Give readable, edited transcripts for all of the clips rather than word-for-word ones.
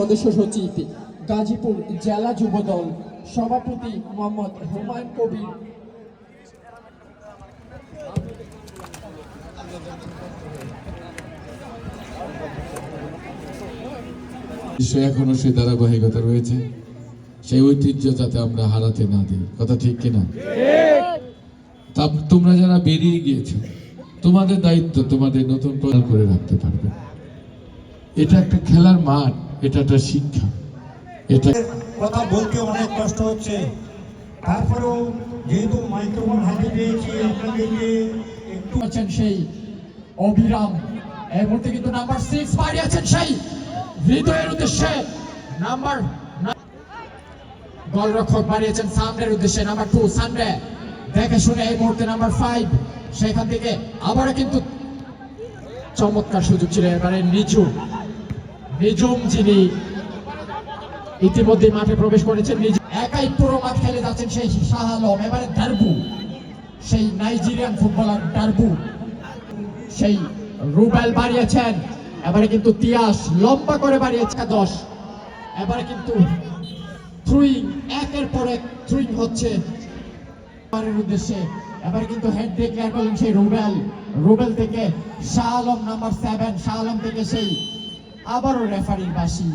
সদস্য সচিব গাজীপুর জেলা যুবদল সভাপতি মোহাম্মদ হুমায়ুন কবির। এখনো সেই ধারাবাহিকতা রয়েছে, সেই ঐতিহ্য যাতে আমরা হারাতে না দিই। কথা ঠিক কিনা? তোমরা যারা বেরিয়ে গিয়েছো, তোমাদের দায়িত্ব তোমাদের নতুন প্রচার করে রাখতে পারবে। এটা একটা খেলার মাঠ, এটা একটা শিক্ষা। এটা কথা বলতে অনেক কষ্ট হচ্ছে, তারপরেও যেহেতু মাইক্রোফোন হাতে পেয়েছি আপনাদেরকে একটু সেই অবিরাম এই মুহূর্তে কিন্তু নাম্বার 6 বাড়িয়েছেন সেই হৃদয়ের উদ্দেশ্যে, নাম্বার গোলরক্ষক বাড়িয়েছেন সামনের উদ্দেশ্যে, নাম্বার 2 সানডে দেখে শুনে এই মুহূর্তে নাম্বার 5 সেখান থেকে আবারও কিন্তু চমৎকার সুযোগ ছিল এবারে নিজুম যিনি ইতিমধ্যে মাঠে প্রবেশ করেছেন, একাই পুরো মাঠ খেলে যাচ্ছেন সেই শাহ আলম। এবারে ডারবু সেই নাইজেরিয়ান ফুটবলার ডারবু, সেই রুবেল বাড়িয়েছেন, এবারে কিন্তু তিয়াস লম্বা করে বাড়িয়েছে 10। এবারে কিন্তু থ্রুইং একের পর এক থ্রুইং হচ্ছে উদ্দেশ্যে। এবারে কিন্তু হেড দিয়ে ক্লিয়ার করলেন সেই রুবেল থেকে শাহ আলম নাম্বার 7, শাহ আলম থেকে সেই আবারও রেফারির বাঁশি,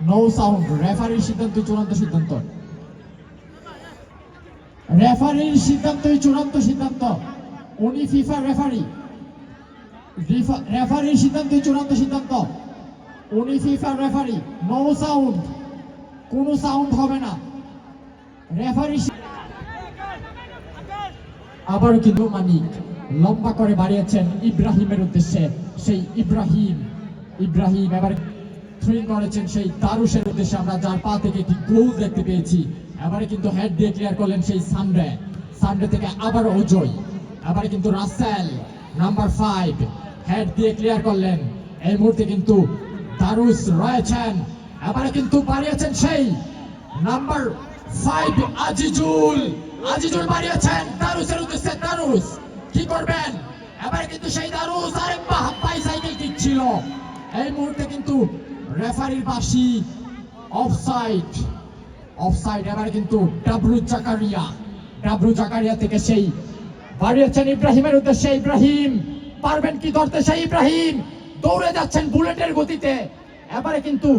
নো সাউন্ড। রেফারির সিদ্ধান্ত চূড়ান্ত সিদ্ধান্ত, রেফারির সিদ্ধান্তই চূড়ান্ত সিদ্ধান্ত। উনি ফিফা রেফারি, রেফারির সিদ্ধান্তই চূড়ান্ত সিদ্ধান্ত। উনি ফিফা রেফারি, নো সাউন্ড, কোনো সাউন্ড হবে না। রেফারি আবারও কিন্তু মানিক লম্বা করে বাড়িয়েছেন ইব্রাহিমের উদ্দেশ্যে, সেই ইব্রাহিম এবার থ্রুইং করেছেন সেই দারুসের উদ্দেশ্যে, আমরা যার পা থেকে একটি গোল দেখতে পেয়েছি। এবারে কিন্তু হেড দিয়ে ক্লিয়ার করলেন সেই সানডে থেকে আবার অজয়। এবারে কিন্তু রাসেল নাম্বার 5 হেড দিয়ে ক্লিয়ার করলেন। এই মুহূর্তে কিন্তু দারুস রয়েছেন, এবারে কিন্তু বাড়িয়েছেন সেই নাম্বার 5 আজিজুল বাড়িয়েছেন দারুসের উদ্দেশ্যে। দারুস কি করবেন? এবারে কিন্তু সেই দারুস আরে বাইসাইকেল কিক ছিল। এই মুহূর্তে কিন্তু রেফারির বাঁশি, অফসাইড। এবারে কিন্তু ডাবরু জাকারিয়া থেকে সেই বাড়িয়েছেন ইব্রাহিমের উদ্দেশ্যে। ইব্রাহিম পারবেন কি ধরতে? সেই ইব্রাহিম দৌড়ে যাচ্ছেন বুলেটের গতিতে। এবারে কিন্তু